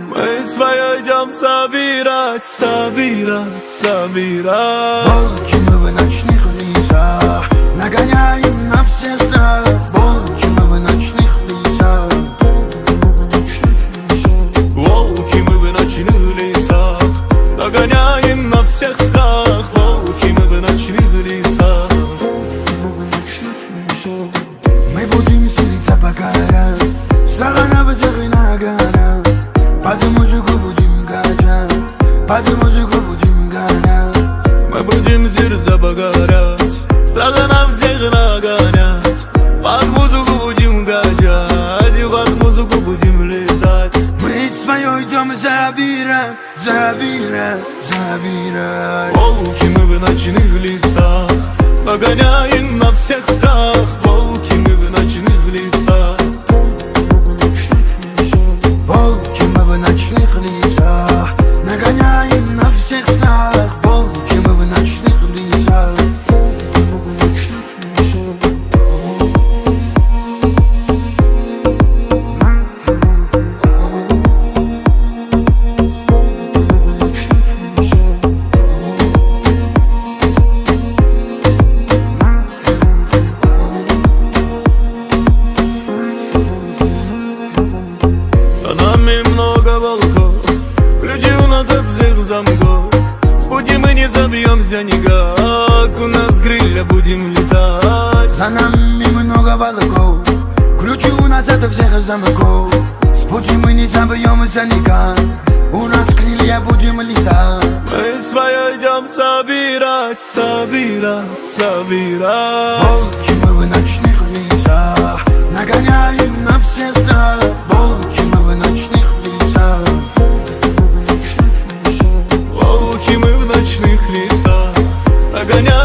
Мы свое идем собирать, собирать, собирать. Волки мы в ночных лесах, нагоняем на всех страх. Волки мы в ночных лесах. Волки мы в ночных лесах, нагоняем на всех страх. Волки мы в ночных лесах. Мы будем селиться по горам, страха на высох и на горах. Под музыку будем качать, под музыку будем гонять. Мы будем селиться по горам, страха на всех нагонять. Под музыку будем качать, и под музыку будем летать. Мы свое идем забирать, забирать, забирать. Волки мы в ночных лесах, нагоняем на всех страх. Волки мы в ночных лесах. Волки мы в ночных лесах, нагоняем на всех страх. Волки мы в ночных лесах. За нами много волков, ключи у нас от всех замков. С пути мы не забьемся никак, у нас крылья будем летать. За нами много волков, ключи у нас от всех замков. С пути мы не забьемся никак, у нас крылья будем летать. Мы свое идем собирать, собирать, собирать. Волки мы в ночных лесах, нагоняем на все страх. Волки мы в ночных лесах. Волки мы в ночных лесах, нагоняем